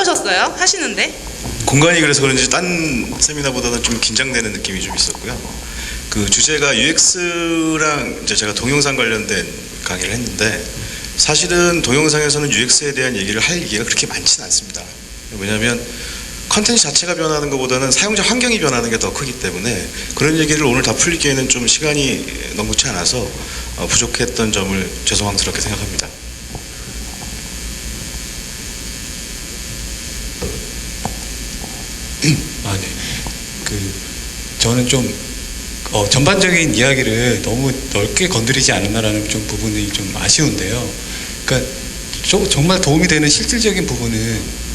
어떠셨어요? 하시는데? 공간이 그래서 그런지 딴 세미나보다는 좀 긴장되는 느낌이 좀 있었고요. 그 주제가 UX랑 이제 제가 동영상 관련된 강의를 했는데 사실은 동영상에서는 UX에 대한 얘기를 할 얘기가 그렇게 많지는 않습니다. 왜냐하면 컨텐츠 자체가 변하는 것보다는 사용자 환경이 변하는 게 더 크기 때문에 그런 얘기를 오늘 다 풀기에는 좀 시간이 넉넉치 않아서 부족했던 점을 죄송스럽게 생각합니다. 아, 네. 저는 좀 전반적인 이야기를 너무 넓게 건드리지 않았나라는 좀 부분이 좀 아쉬운데요. 그러니까 정말 도움이 되는 실질적인 부분은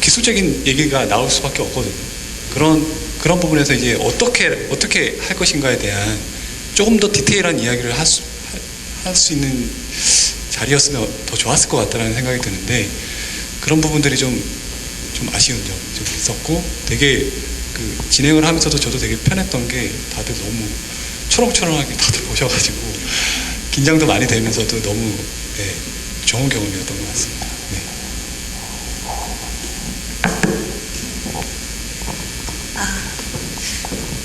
기술적인 얘기가 나올 수밖에 없거든요. 그런 부분에서 이제 어떻게 할 것인가에 대한 조금 더 디테일한 이야기를 할 수 있는 자리였으면 더 좋았을 것 같다는 생각이 드는데 그런 부분들이 좀 아쉬운 점이 좀 있었고 되게 진행을 하면서도 저도 되게 편했던 게 다들 너무 초롱초롱하게 다들 보셔가지고 긴장도 많이 되면서도 너무 좋은 경험이었던 것 같습니다. 네.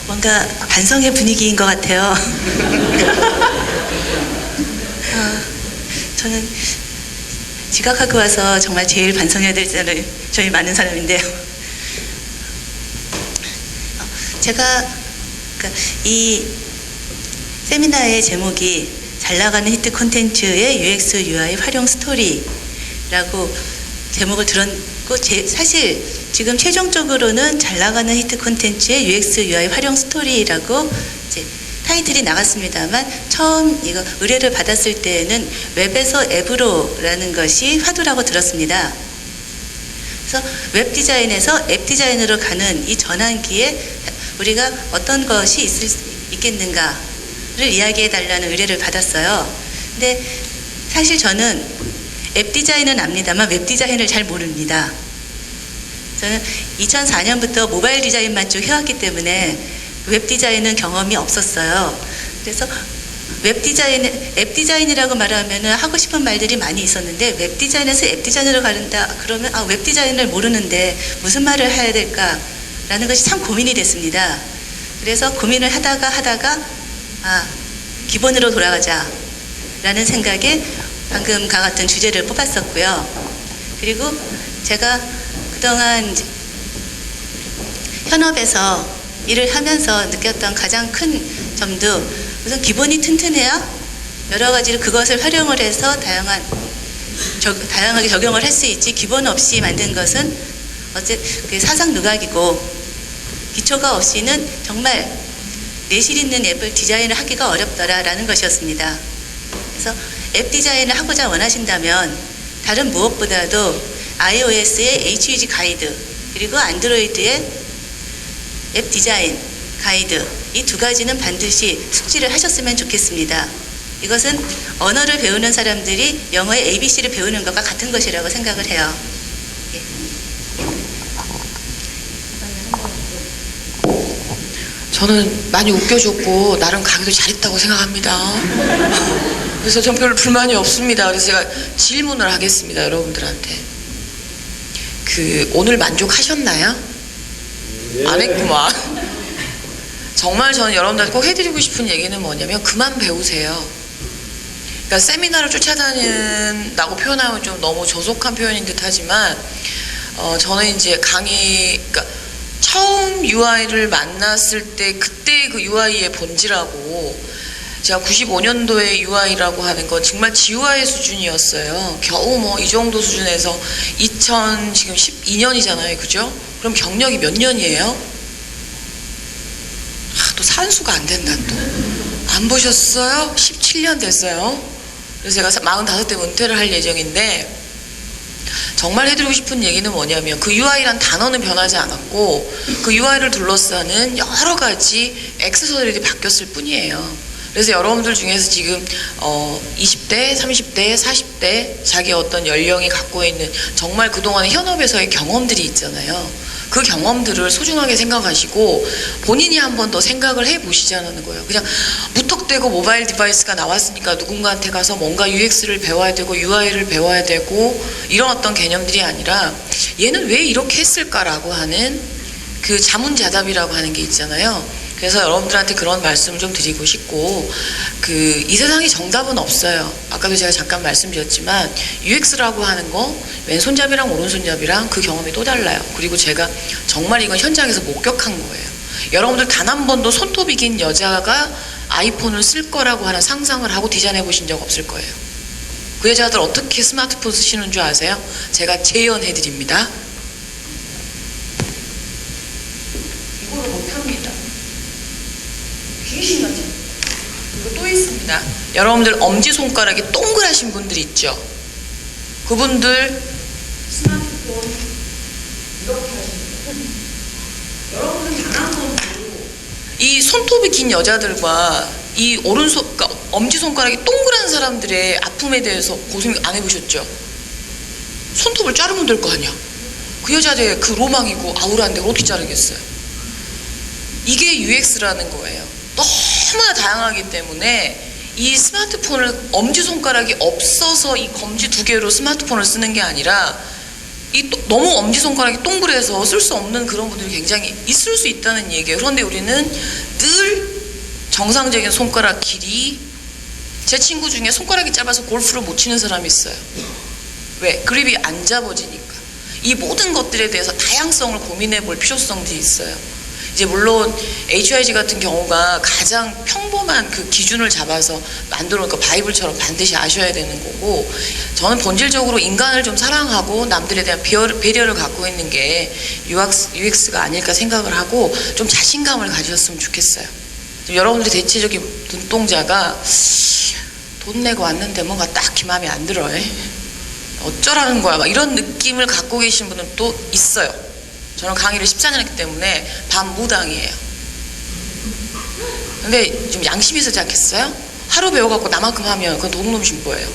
뭔가 반성의 분위기인 것 같아요. 저는 지각하고 와서 정말 제일 반성해야 될 점을 저희 많은 사람인데요. 제가 이 세미나의 제목이 잘 나가는 히트 콘텐츠의 UX, UI 활용 스토리라고 제목을 들었고 사실 지금 최종적으로는 잘 나가는 히트 콘텐츠의 UX, UI 활용 스토리라고 이제 타이틀이 나갔습니다만 처음 이거 의뢰를 받았을 때에는 웹에서 앱으로라는 것이 화두라고 들었습니다. 그래서 웹 디자인에서 앱 디자인으로 가는 이 전환기에 우리가 어떤 것이 있겠는가를 이야기해 달라는 의뢰를 받았어요. 근데 사실 저는 앱 디자인은 압니다만 웹 디자인을 잘 모릅니다. 저는 2004년부터 모바일 디자인만 쭉 해왔기 때문에 웹 디자인은 경험이 없었어요. 그래서 웹 디자인이라고 말하면 하고 싶은 말들이 많이 있었는데 웹 디자인에서 앱 디자인으로 가른다 그러면 웹 디자인을 모르는데 무슨 말을 해야 될까라는 것이 참 고민이 됐습니다. 그래서 고민을 하다가 기본으로 돌아가자라는 생각에 방금과 같은 주제를 뽑았었고요. 그리고 제가 그동안 현업에서 일을 하면서 느꼈던 가장 큰 점도 우선 기본이 튼튼해야 여러 가지로 그것을 활용을 해서 다양하게 적용을 할 수 있지 기본 없이 만든 것은 사상 누각이고 기초가 없이는 정말 내실 있는 앱을 디자인을 하기가 어렵더라라는 것이었습니다. 그래서 앱 디자인을 하고자 원하신다면 다른 무엇보다도 iOS의 HUG 가이드 그리고 안드로이드의 앱 디자인 가이드 이 두 가지는 반드시 숙지를 하셨으면 좋겠습니다. 이것은 언어를 배우는 사람들이 영어의 ABC를 배우는 것과 같은 것이라고 생각을 해요. 저는 많이 웃겨줬고 나름 강의도 잘했다고 생각합니다. 그래서 전 별로 불만이 없습니다. 그래서 제가 질문을 하겠습니다. 여러분들한테. 오늘 만족하셨나요? 안 했구만. 정말 저는 여러분들한테 꼭 해드리고 싶은 얘기는 뭐냐면 그만 배우세요. 그러니까 세미나를 쫓아다닌다고 표현하면 좀 너무 조속한 표현인 듯 하지만 저는 이제 그러니까 처음 UI를 만났을 때 그때 그 UI의 본질하고 제가 95년도에 UI라고 하는 건 정말 GUI 수준이었어요. 겨우 뭐 이 정도 수준에서 지금 12년이잖아요. 그죠? 그럼 경력이 몇 년이에요? 또 산수가 안 된다 또. 안 보셨어요? 17년 됐어요. 그래서 제가 45대 은퇴를 할 예정인데 정말 해드리고 싶은 얘기는 뭐냐면 그 UI란 단어는 변하지 않았고 그 UI를 둘러싸는 여러 가지 액세서리들이 바뀌었을 뿐이에요. 그래서 여러분들 중에서 지금 20대, 30대, 40대 자기 어떤 연령이 갖고 있는 정말 그동안의 현업에서의 경험들이 있잖아요. 그 경험들을 소중하게 생각하시고 본인이 한 번 더 생각을 해보시자는 거예요. 그냥 무턱대고 모바일 디바이스가 나왔으니까 누군가한테 가서 뭔가 UX를 배워야 되고 UI를 배워야 되고 이런 어떤 개념들이 아니라 얘는 왜 이렇게 했을까라고 하는 그 자문자답이라고 하는 게 있잖아요. 그래서 여러분들한테 그런 말씀을 좀 드리고 싶고, 이 세상에 정답은 없어요. 아까도 제가 잠깐 말씀드렸지만 UX라고 하는 거 왼손잡이랑 오른손잡이랑 그 경험이 또 달라요. 그리고 제가 정말 이건 현장에서 목격한 거예요. 여러분들 단 한 번도 손톱이 긴 여자가 아이폰을 쓸 거라고 하는 상상을 하고 디자인해 보신 적 없을 거예요. 그 여자들 어떻게 스마트폰 쓰시는 줄 아세요? 제가 재연해 드립니다. 이거를 못합니다. 귀신같이. 그리고 또 있습니다. 여러분들 엄지손가락이 동그라신 분들 있죠? 그분들 스마트폰 이렇게 하십니다. 여러분들 단 한 번도 이 손톱이 긴 여자들과 이 그러니까 엄지손가락이 동그란 사람들의 아픔에 대해서 고생 안 해보셨죠? 손톱을 자르면 될 거 아니야. 그 여자들의 그 로망이고 아우라인데 어떻게 자르겠어요? 이게 UX라는 거예요. 너무나 다양하기 때문에 이 스마트폰을 엄지손가락이 없어서 이 검지 두 개로 스마트폰을 쓰는 게 아니라 너무 엄지손가락이 동그래서 쓸 수 없는 그런 분들이 굉장히 있을 수 있다는 얘기예요. 그런데 우리는 늘 정상적인 손가락 길이, 제 친구 중에 손가락이 짧아서 골프를 못 치는 사람이 있어요. 왜? 그립이 안 잡아지니까. 이 모든 것들에 대해서 다양성을 고민해 볼 필요성들이 있어요. 이제 물론 HYG 같은 경우가 가장 평범한 그 기준을 잡아서 만들어 놓은 바이블처럼 반드시 아셔야 되는 거고, 저는 본질적으로 인간을 좀 사랑하고 남들에 대한 배려를 갖고 있는 게 UX가 아닐까 생각을 하고 좀 자신감을 가지셨으면 좋겠어요. 여러분들의 대체적인 눈동자가 돈 내고 왔는데 뭔가 딱히 마음에 안 들어요. 어쩌라는 거야 막 이런 느낌을 갖고 계신 분은 또 있어요. 저는 강의를 14년 했기 때문에 반무당이에요. 근데 좀 양심이 있지 않겠어요? 하루 배워갖고 나만큼 하면 그건 도둑놈이신 거예요.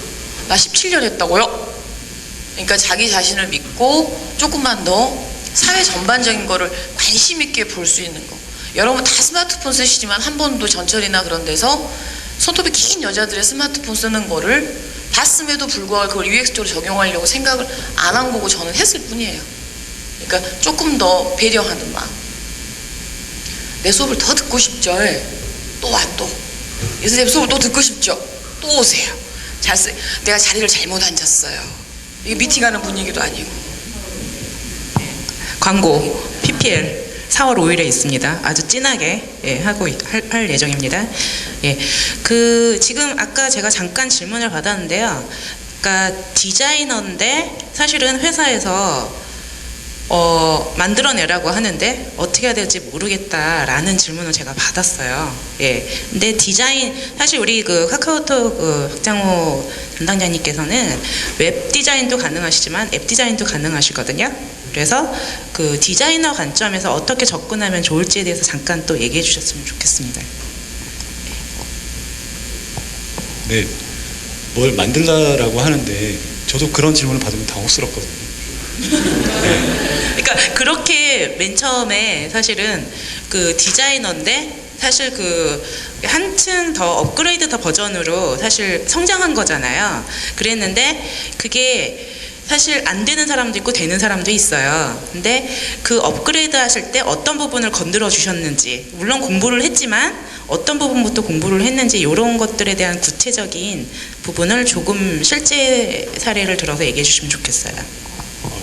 나 17년 했다고요? 그러니까 자기 자신을 믿고 조금만 더 사회 전반적인 거를 관심 있게 볼 수 있는 거. 여러분 다 스마트폰 쓰시지만 한 번도 전철이나 그런 데서 손톱이 긴 여자들의 스마트폰 쓰는 거를 봤음에도 불구하고 그걸 UX적으로 적용하려고 생각을 안 한 거고 저는 했을 뿐이에요. 그러니까 조금 더 배려하는 마음. 내 수업을 더 듣고 싶죠? 또 와 또. 예수님 수업을 또 듣고 싶죠? 또 오세요. 내가 자리를 잘못 앉았어요. 이게 미팅하는 분위기도 아니고. 광고 PPL 4월 5일에 있습니다. 아주 진하게 할 예정입니다. 지금 아까 제가 잠깐 질문을 받았는데요. 그러니까 디자이너인데 사실은 회사에서 만들어내라고 하는데 어떻게 해야 될지 모르겠다라는 질문을 제가 받았어요. 근데 사실 우리 카카오톡 박장호 담당자님께서는 웹 디자인도 가능하시지만 앱 디자인도 가능하시거든요. 그래서 그 디자이너 관점에서 어떻게 접근하면 좋을지에 대해서 잠깐 또 얘기해 주셨으면 좋겠습니다. 네, 뭘 만들라라고 하는데 저도 그런 질문을 받으면 당혹스럽거든요. 그러니까 그렇게 맨 처음에 사실은 그 디자이너인데 사실 한층 더 업그레이드 더 버전으로 사실 성장한 거잖아요. 그랬는데 그게 사실 안 되는 사람도 있고 되는 사람도 있어요. 근데 그 업그레이드 하실 때 어떤 부분을 건드려 주셨는지, 물론 공부를 했지만 어떤 부분부터 공부를 했는지 이런 것들에 대한 구체적인 부분을 조금 실제 사례를 들어서 얘기해 주시면 좋겠어요.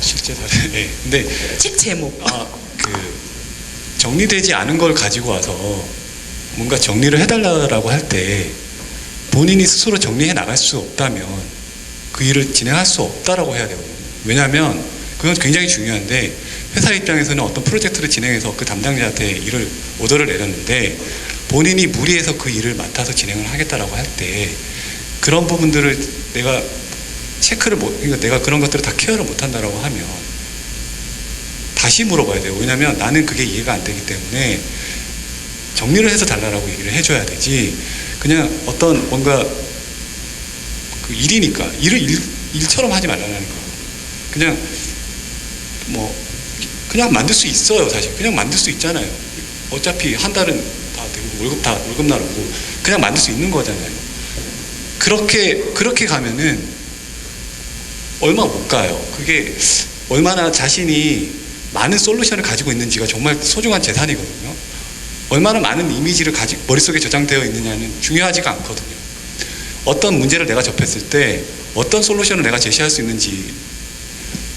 실제 사례. 네. 근데 책 제목. 정리되지 않은 걸 가지고 와서 뭔가 정리를 해달라고 할 때 본인이 스스로 정리해 나갈 수 없다면 그 일을 진행할 수 없다라고 해야 되거든요. 왜냐하면 그건 굉장히 중요한데, 회사 입장에서는 어떤 프로젝트를 진행해서 그 담당자한테 오더를 내렸는데 본인이 무리해서 그 일을 맡아서 진행을 하겠다라고 할 때 그런 부분들을 내가 그러니까 내가 그런 것들을 다 케어를 못한다라고 하면 다시 물어봐야 돼요. 왜냐하면 나는 그게 이해가 안 되기 때문에 정리를 해서 달라라고 얘기를 해줘야 되지, 그냥 어떤 뭔가 그 일이니까 일을 일처럼 하지 말라는 거예요. 그냥 그냥 만들 수 있어요. 사실 그냥 만들 수 있잖아요. 어차피 한 달은 다 되고 월급 나오고 그냥 만들 수 있는 거잖아요. 그렇게 가면은 얼마 못 가요. 그게 얼마나 자신이 많은 솔루션을 가지고 있는지가 정말 소중한 재산이거든요. 얼마나 많은 이미지를 머릿속에 저장되어 있느냐는 중요하지가 않거든요. 어떤 문제를 내가 접했을 때 어떤 솔루션을 내가 제시할 수 있는지,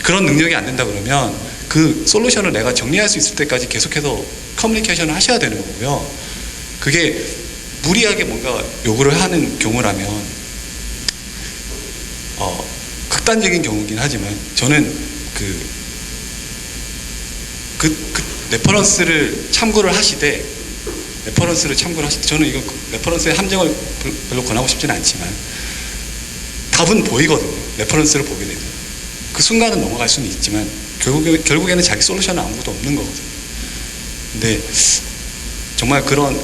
그런 능력이 안 된다 그러면 그 솔루션을 내가 정리할 수 있을 때까지 계속해서 커뮤니케이션을 하셔야 되는 거고요. 그게 무리하게 뭔가 요구를 하는 경우라면 극단적인 경우긴 하지만 저는 레퍼런스를 참고를 하시되 저는 이거 레퍼런스의 함정을 별로 권하고 싶지는 않지만 답은 보이거든요. 레퍼런스를 보게 되면 그 순간은 넘어갈 수는 있지만 결국에는 자기 솔루션은 아무것도 없는 거거든요. 근데 정말 그런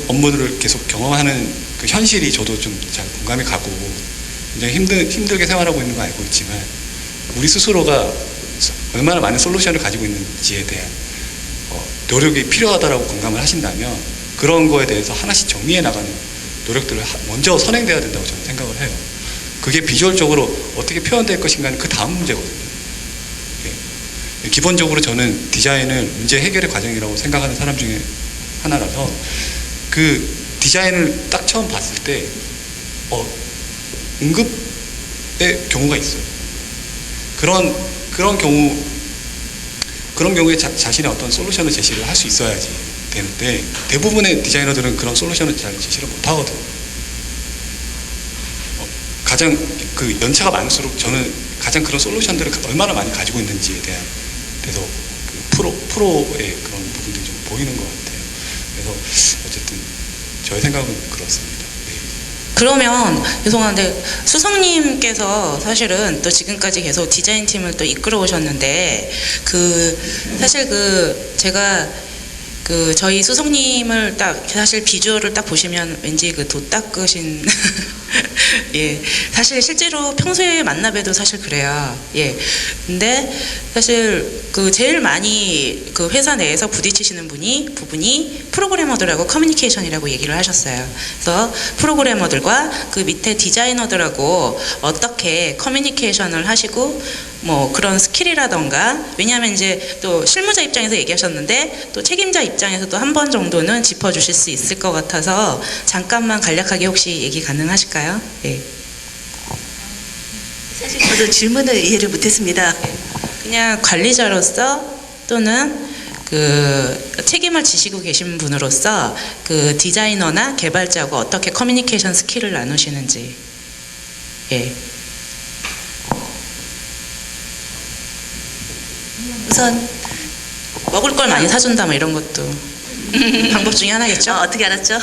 업무들을 계속 경험하는 그 현실이 저도 좀 잘 공감이 가고 굉장히 힘들게 생활하고 있는 거 알고 있지만 우리 스스로가 얼마나 많은 솔루션을 가지고 있는지에 대한 노력이 필요하다라고 공감을 하신다면 그런 거에 대해서 하나씩 정리해 나가는 노력들을 먼저 선행돼야 된다고 저는 생각을 해요. 그게 비주얼적으로 어떻게 표현될 것인가는 그 다음 문제거든요. 예. 기본적으로 저는 디자인을 문제 해결의 과정이라고 생각하는 사람 중에 하나라서 그 디자인을 딱 처음 봤을 때 응급의 경우가 있어요. 그런 경우에 자신의 어떤 솔루션을 제시를 할 수 있어야지 되는데 대부분의 디자이너들은 그런 솔루션을 잘 제시를 못 하거든요. 가장 그 연차가 많을수록 저는 가장 그런 솔루션들을 얼마나 많이 가지고 있는지에 대해서 그 프로의 그런 부분들이 좀 보이는 것 같아요. 그래서 어쨌든 저의 생각은 그렇습니다. 네. 그러면 죄송한데 수성님께서 사실은 또 지금까지 계속 디자인 팀을 또 이끌어 오셨는데 사실 제가 저희 수성님을 딱 사실 비주얼을 딱 보시면 왠지 도 닦으신 예, 사실 실제로 평소에 만나 봬도 사실 그래요. 예. 근데 사실 제일 많이 회사 내에서 부딪히시는 부분이 프로그래머들하고 커뮤니케이션이라고 얘기를 하셨어요. 그래서 프로그래머들과 그 밑에 디자이너들하고 어떻게 커뮤니케이션을 하시고 뭐 그런 스킬이라던가, 왜냐하면 이제 또 실무자 입장에서 얘기하셨는데 또 책임자 입장에서도 한 번 정도는 짚어주실 수 있을 것 같아서 잠깐만 간략하게 혹시 얘기 가능하실까요? 예. 사실 저도 질문을 이해를 못했습니다. 그냥 관리자로서 또는 책임을 지시고 계신 분으로서 디자이너나 개발자하고 어떻게 커뮤니케이션 스킬을 나누시는지. 예. 우선 먹을 걸 많이 사준다 뭐 이런 것도 방법 중에 하나겠죠? 어떻게 알았죠?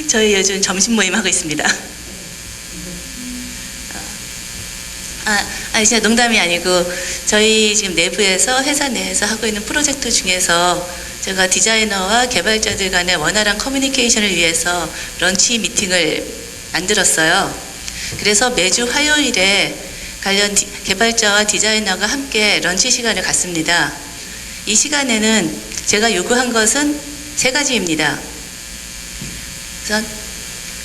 저희 요즘 점심 모임 하고 있습니다. 아니 진짜 농담이 아니고 저희 지금 내부에서 회사 내에서 하고 있는 프로젝트 중에서 제가 디자이너와 개발자들 간의 원활한 커뮤니케이션을 위해서 런치 미팅을 만들었어요. 그래서 매주 화요일에 관련 개발자와 디자이너가 함께 런치 시간을 갖습니다. 이 시간에는 제가 요구한 것은 3가지입니다. 우선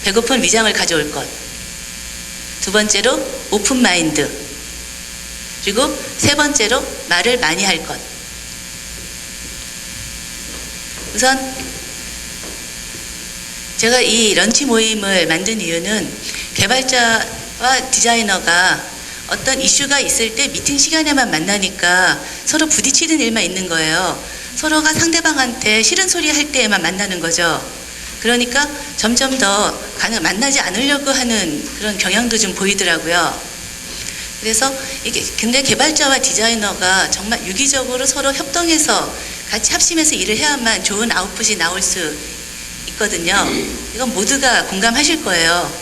배고픈 위장을 가져올 것, 2번째로 오픈 마인드, 그리고 3번째로 말을 많이 할 것. 우선 제가 이 런치 모임을 만든 이유는 개발자와 디자이너가 어떤 이슈가 있을 때 미팅 시간에만 만나니까 서로 부딪히는 일만 있는 거예요. 서로가 상대방한테 싫은 소리 할 때에만 만나는 거죠. 그러니까 점점 더 만나지 않으려고 하는 그런 경향도 좀 보이더라고요. 그래서 근데 개발자와 디자이너가 정말 유기적으로 서로 협동해서 같이 합심해서 일을 해야만 좋은 아웃풋이 나올 수 있거든요. 이건 모두가 공감하실 거예요.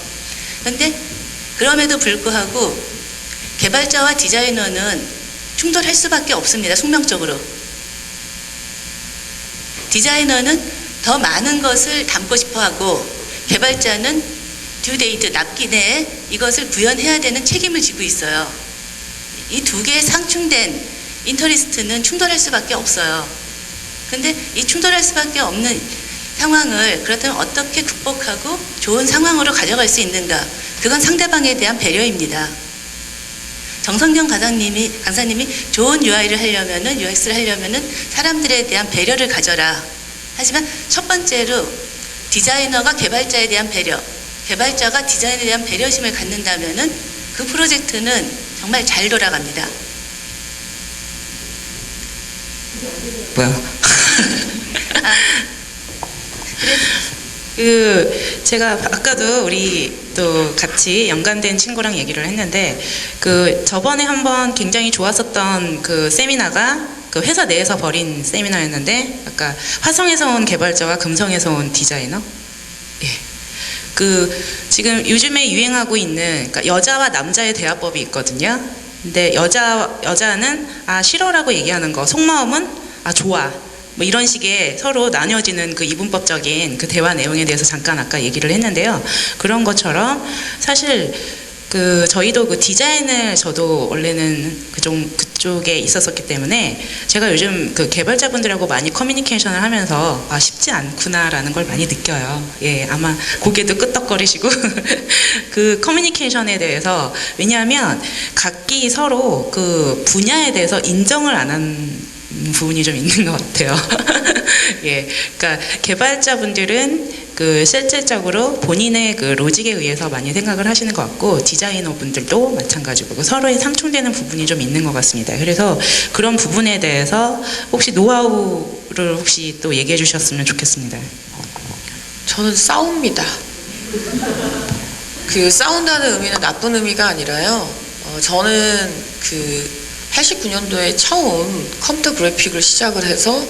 그런데 그럼에도 불구하고 개발자와 디자이너는 충돌할 수밖에 없습니다. 숙명적으로. 디자이너는 더 많은 것을 담고 싶어하고 개발자는 듀데이트 납기 내에 이것을 구현해야 되는 책임을 지고 있어요. 이 두 개의 상충된 인터리스트는 충돌할 수밖에 없어요. 근데 이 충돌할 수밖에 없는 상황을 그렇다면 어떻게 극복하고 좋은 상황으로 가져갈 수 있는가? 그건 상대방에 대한 배려입니다. 정성경 강사님이 좋은 UI를 하려면은 UX를 하려면은 사람들에 대한 배려를 가져라. 하지만 첫 번째로 디자이너가 개발자에 대한 배려, 개발자가 디자인에 대한 배려심을 갖는다면은 그 프로젝트는 정말 잘 돌아갑니다. 뭐야? 제가 아까도 우리 또 같이 연관된 친구랑 얘기를 했는데 저번에 한번 굉장히 좋았었던 그 세미나가 그 회사 내에서 벌인 세미나였는데 아까 화성에서 온 개발자와 금성에서 온 디자이너. 예. 지금 요즘에 유행하고 있는 그러니까 여자와 남자의 대화법이 있거든요. 근데 여자는 싫어라고 얘기하는 거, 속마음은 좋아. 뭐 이런 식의 서로 나뉘어지는 그 이분법적인 그 대화 내용에 대해서 잠깐 아까 얘기를 했는데요. 그런 것처럼 사실 저희도 그 디자인을 저도 원래는 그쪽에 있었었기 때문에 제가 요즘 그 개발자분들하고 많이 커뮤니케이션을 하면서 쉽지 않구나라는 걸 많이 느껴요. 예, 아마 고개도 끄덕거리시고 그 커뮤니케이션에 대해서 왜냐하면 각기 서로 그 분야에 대해서 인정을 안 한 부분이 좀 있는 것 같아요. 예, 그러니까 개발자분들은 실질적으로 본인의 그 로직에 의해서 많이 생각을 하시는 것 같고 디자이너 분들도 마찬가지고 서로의 상충되는 부분이 좀 있는 것 같습니다. 그래서 그런 부분에 대해서 혹시 노하우를 혹시 또 얘기해 주셨으면 좋겠습니다. 저는 싸웁니다. 싸운다는 의미는 나쁜 의미가 아니라요. 저는 89년도에 처음 컴퓨터 그래픽을 시작을 해서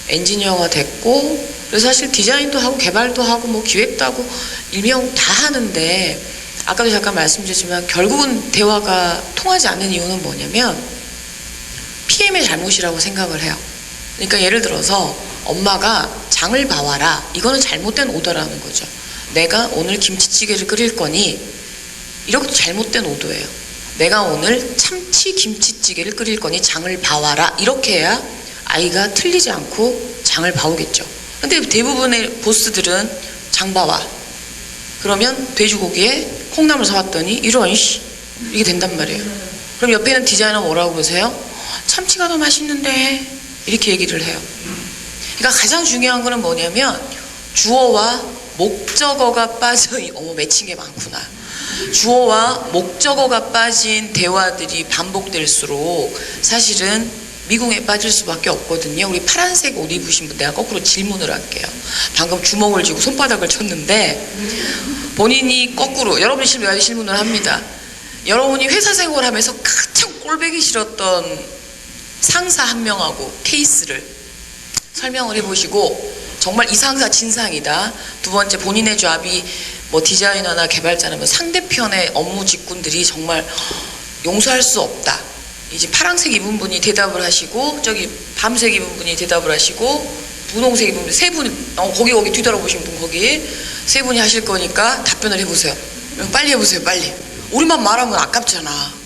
엔지니어가 됐고, 그래서 사실 디자인도 하고 개발도 하고 뭐 기획도 하고 일명 다 하는데, 아까도 잠깐 말씀드렸지만 결국은 대화가 통하지 않는 이유는 뭐냐면 PM의 잘못이라고 생각을 해요. 그러니까 예를 들어서 엄마가 장을 봐와라, 이거는 잘못된 오더라는 거죠. 내가 오늘 김치찌개를 끓일 거니, 이것도 잘못된 오더예요. 내가 오늘 참치 김치찌개를 끓일 거니 장을 봐와라, 이렇게 해야 아이가 틀리지 않고 장을 봐오겠죠. 근데 대부분의 보스들은 장 봐와, 그러면 돼지고기에 콩나물 사왔더니 이런 이게 된단 말이에요. 그럼 옆에 있는 디자이너 뭐라고 그러세요? 참치가 더 맛있는데, 이렇게 얘기를 해요. 그러니까 가장 중요한 거는 뭐냐면 주어와 목적어가 빠져, 맺힌 게 많구나. 주어와 목적어가 빠진 대화들이 반복될수록 사실은 미궁에 빠질 수밖에 없거든요. 우리 파란색 옷 입으신 분, 내가 거꾸로 질문을 할게요. 방금 주먹을 쥐고 손바닥을 쳤는데 본인이 거꾸로, 여러분이 질문을 합니다. 여러분이 회사 생활하면서 가장 꼴보기 싫었던 상사 한 명하고 케이스를 설명을 해보시고, 정말 이 상사 진상이다. 두 번째, 본인의 잡이 뭐 디자이너나 개발자나 뭐 상대편의 업무 직군들이 정말 용서할 수 없다. 이제 파란색 입은 분이 대답을 하시고, 저기 밤색 입은 분이 대답을 하시고, 분홍색 입은 분, 세 분, 거기 뒤돌아보신 분, 거기 세 분이 하실 거니까 답변을 해보세요. 빨리 해보세요, 빨리. 우리만 말하면 아깝잖아.